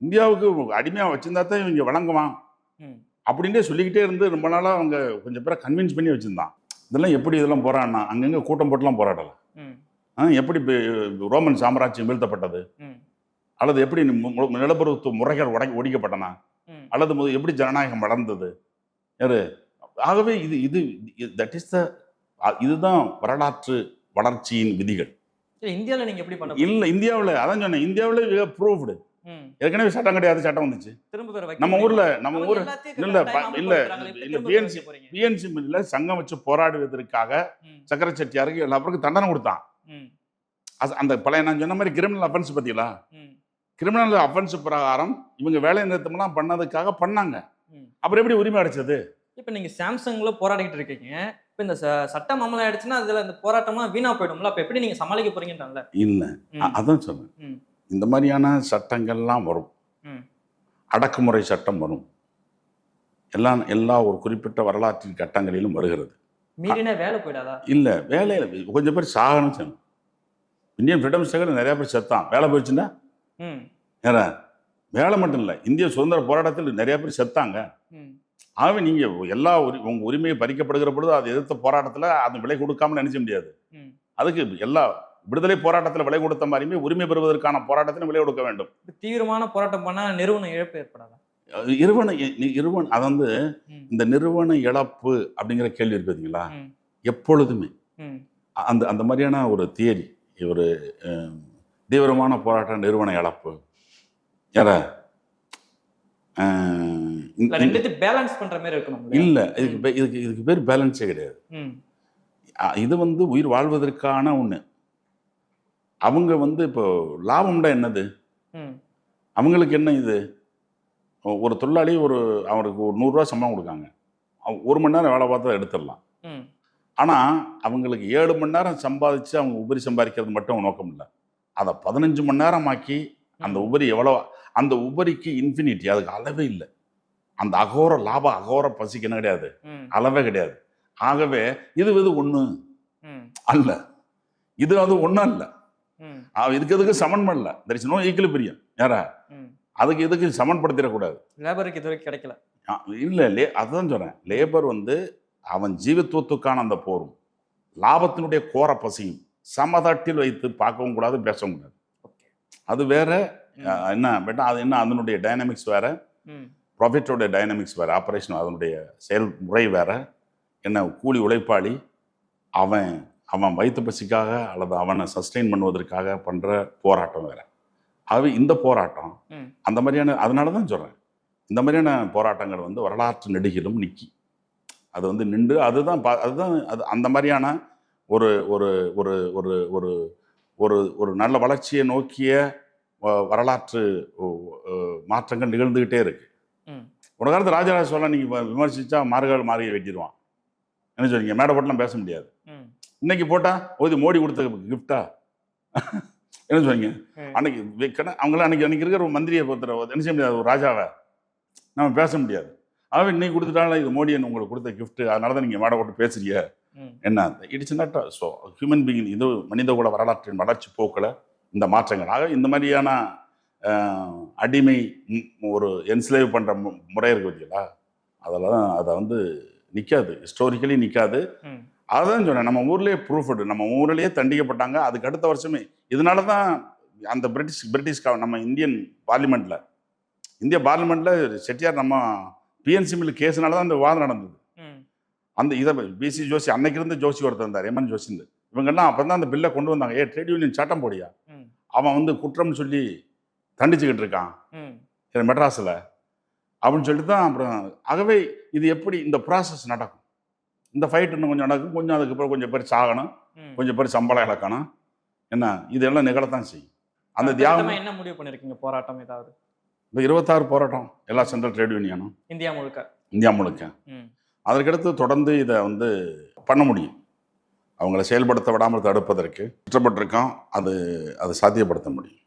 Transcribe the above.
இந்தியாவுக்கு அடிமையாக வச்சிருந்தா தான் இவங்க வழங்குவான் அப்படின்ட்டே சொல்லிக்கிட்டே இருந்து ரொம்ப நாளாக அவங்க கொஞ்சம் பேரை கன்வின்ஸ் பண்ணி வச்சுருந்தான். இதெல்லாம் எப்படி இதெல்லாம் போராடினா அங்கங்கே கூட்டம் போட்டுலாம் போராடலை. எப்படி ரோமன் சாம்ராஜ்யம் வீழ்த்தப்பட்டது, அல்லது எப்படி நிலப்பரத்து முறைகள் ஒடிக்கப்பட்டன, அல்லது எப்படி ஜனநாயகம் வளர்ந்தது யாரு. ஆகவே இது இது தட் இஸ் த இதுதான் வரலாற்று வளர்ச்சியின் விதிகள். இந்தியாவில் நீங்க எப்படி பண்ண இல்லை, இந்தியாவில் அதான் சொன்னேன், இந்தியாவில் ப்ரூவ்டு. ஏற்கனவே சட்டம் கிடையாது, சட்டம் வந்துச்சு நம்ம ஊர்ல. நம்ம ஊர் இல்ல பிஎன்சி மில்ல சங்கம் வச்சு போராடுவதற்காக சக்கர செட்டியாருக்கு எல்லா பேருக்கும் தண்டனை கொடுத்தான். அந்த பழைய நான் சொன்ன மாதிரி கிரிமினல் அஃபென்ஸ் பத்திங்களா, கிரிமினல் அஃபென்ஸ் பிரகாரம் இவங்க வேலை நிறுத்தம்லாம் பண்ணதுக்காக பண்ணாங்க. அப்புறம் எப்படி உரிமை அடைச்சது? இப்போ நீங்க சாம்சங்ல போராடிட்டு இருக்கீங்க, இப்போ இந்த சட்டம் அமல் ஆயிடுச்சுன்னா அதுல இந்த போராட்டம்லாம் வீணா போயிடும்ல, அப்ப எப்படி நீங்க சமாளிக்க போறீங்கன்றாங்கல்ல. இல்ல அதான் சொன்னேன், இந்த மாதிரியான சட்டங்கள்லாம் வரும், அடக்குமுறை சட்டம் வரும், எல்லா ஒரு குறிப்பிட்ட வரலாற்றின் கட்டங்களிலும் வருகிறது. மீறின வேலை போயிடாதா? இல்லை, வேலையில் கொஞ்சம் பேர் சாகணும் சொன்னோம். இந்தியன் ஃப்ரீடம் ஸ்ட்ரகிள் நிறைய பேர் செத்தான். வேலை போயிடுச்சுன்னா ஏன்னா வேலை மட்டும் இல்லை, இந்திய சுதந்திர போராட்டத்தில் நிறைய பேர் செத்தாங்க. ஆகவே நீங்கள் உங்கள் உரிமையை பறிக்கப்படுகிற பொழுது அதை எதிர்த்த போராட்டத்தில் அது விலை கொடுக்காம நினைச்ச முடியாது. அதுக்கு எல்லா விடுதலை போராட்டத்தில் விலை கொடுத்த மாதிரியுமே உரிமை பெறுவதற்கான போராட்டத்தில் விலை கொடுக்க வேண்டும். தீவிரமான போராட்டம் பண்ணால் நிறுவன இழப்பு ஏற்படாதா? நிறுவனம் அது வந்து இந்த நிறுவன இழப்பு அப்படிங்கிற கேள்வி இருக்கு பார்த்தீங்களா, எப்பொழுதுமே அந்த மாதிரியான ஒரு தியரி, ஒரு தீவிரமான போராட்டம் நிறுவன இழப்பு யார பேலன்ஸ் பண்ற மாதிரி இருக்கணும். இல்ல, இதுக்கு பேர் பேலன்ஸே கிடையாது. இது வந்து உயிர் வாழ்வதற்கான ஒண்ணு. அவங்க வந்து இப்போ லாபம்டா என்னது, அவங்களுக்கு என்ன இது? ஒரு தொழிலாளி அவருக்கு ஒரு 100 ரூபா சம்பளம் கொடுக்காங்க, 1 மணி நேரம் வேலை பார்த்தா எடுத்துடலாம். ஆனா அவங்களுக்கு 7 மணி நேரம் சம்பாதிச்சு அவங்க உபரி சம்பாதிக்கிறது மட்டும் நோக்கம் இல்லை, அதை 15 மணி நேரம் ஆக்கி அந்த உபரி எவ்வளோ, அந்த உபரிக்கு இன்ஃபினிட்டி, அதுக்கு அளவே இல்லை. அந்த அகோர லாபம் அகோர பசிக்கு என்ன கிடையாது, அளவே கிடையாது. ஆகவே இது ஒண்ணு அல்ல, இது அது ஒன்றும் இல்லை. இதுக்கு சமன் பண்ணல, தெர் இஸ் நோ ஈக்குலிபிரியம். யாரா அதுக்கு இதுக்கு சமன்படுத்திடக்கூடாது. லேபருக்கு இது வரைக்கும் கிடைக்கல. இல்லை, அதுதான் சொல்றேன், லேபர் வந்து அவன் ஜீவத்துவத்துக்கான அந்த போரும் லாபத்தினுடைய கோர பசியும் சமதட்டில் வைத்து பார்க்கவும் கூடாது, பேசவும் கூடாது. அது வேற என்ன பெட்டா, அது என்ன அதனுடைய டைனமிக்ஸ் வேற, ப்ராஃபிட்டோடைய டைனமிக்ஸ் வேற, ஆப்ரேஷன் அதனுடைய செயல்முறை வேற. என்ன கூலி உழைப்பாளி அவன் வயிற்று பசிக்காக அல்லது அவனை சஸ்டெயின் பண்ணுவதற்காக பண்ற போராட்டம் வேற. ஆகவே இந்த போராட்டம் அந்த மாதிரியான, அதனால தான் சொல்றேன், இந்த மாதிரியான போராட்டங்கள் வந்து வரலாற்று நெடுகிலும் நிக்கி அது வந்து நின்று அதுதான் அது அந்த மாதிரியான ஒரு ஒரு ஒரு ஒரு ஒரு ஒரு ஒரு நல்ல வளர்ச்சியை நோக்கிய வரலாற்று மாற்றங்கள் நிகழ்ந்துகிட்டே இருக்கு. ஒரு காலத்து ராஜராஜ சோழன் நீங்க விமர்சிச்சா மார்கழி வெட்டிடுவான், என்ன சொல்றீங்க, மேடை போட்டெல்லாம் பேச முடியாது. இன்னைக்கு போட்டா மோடி கொடுத்த கிஃப்டா என்ன சொல்றீங்க, அன்னைக்கு அவங்களாம் அன்னைக்கு இருக்கிற ஒரு மந்திரியை பொறுத்த என்ன செய்ய முடியாது, ஒரு ராஜாவை நம்ம பேச முடியாது. ஆகவே இன்னைக்கு கொடுத்துட்டாலும் இது மோடி உங்களுக்கு கொடுத்த கிஃப்ட், அதனால தான் நீங்க மேடை போட்டு பேசுறீங்க. என்ன it's not so human being, இது மனித கூட வரலாற்றின் வளர்ச்சி போக்கில் இந்த மாற்றங்கள். ஆக இந்த மாதிரியான அடிமை ஒரு என்ஸ்லேவ் பண்ணுற முறை இருக்கு பார்த்தீங்களா, அதெல்லாம் அதை வந்து நிற்காது, ஹிஸ்டாரிக்கலி நிற்காது. அதான் சொன்னேன், நம்ம ஊர்லேயே ப்ரூஃப்டு, நம்ம ஊர்லேயே தண்டிக்கப்பட்டாங்க. அதுக்கு அடுத்த வருஷமே இதனால தான் அந்த பிரிட்டிஷ் நம்ம இந்திய பார்லிமெண்ட்டில் செட்டியார் நம்ம பிஎன்சி மில் கேஸ்னால தான் அந்த வாதம் நடந்தது. அந்த இதை பிசி ஜோஷி, அன்னைக்கு இருந்து ஜோஷி ஒருத்தர் இருந்தார், எம்என் ஜோஷின்னு, இவங்கெல்லாம் அப்போ தான் அந்த பில்லை கொண்டு வந்தாங்க. ட்ரேட் யூனியன் சட்டம் போடியா, அவன் வந்து குற்றம்னு சொல்லி தண்டிச்சுக்கிட்டு இருக்கான் மெட்ராஸில் அப்படின்னு சொல்லிட்டு தான் அப்புறம். ஆகவே இது எப்படி இந்த ப்ராசஸ் நடக்கும், இந்த ஃபைட் இன்னும் கொஞ்சம் நடக்கும், கொஞ்சம் அதுக்கப்புறம் கொஞ்சம் பேர் சாகணும், கொஞ்சம் பேர் சம்பளம் இழக்கணும், என்ன இதெல்லாம் நிகழத்தான் செய்யும். அந்த தியாகம் என்ன முடிவு பண்ணிருக்கீங்க, போராட்டம் ஏதாவது? இப்போ 26 போராட்டம் எல்லா சென்ட்ரல் ட்ரேட் யூனியனும் இந்தியா முழுக்க. அதற்கடுத்து தொடர்ந்து இதை வந்து பண்ண முடியும், அவங்கள செயல்படுத்த விடாமல் தடுப்பதற்கு திட்டப்பட்டிருக்கோம், அது சாத்தியப்படுத்த முடியும்.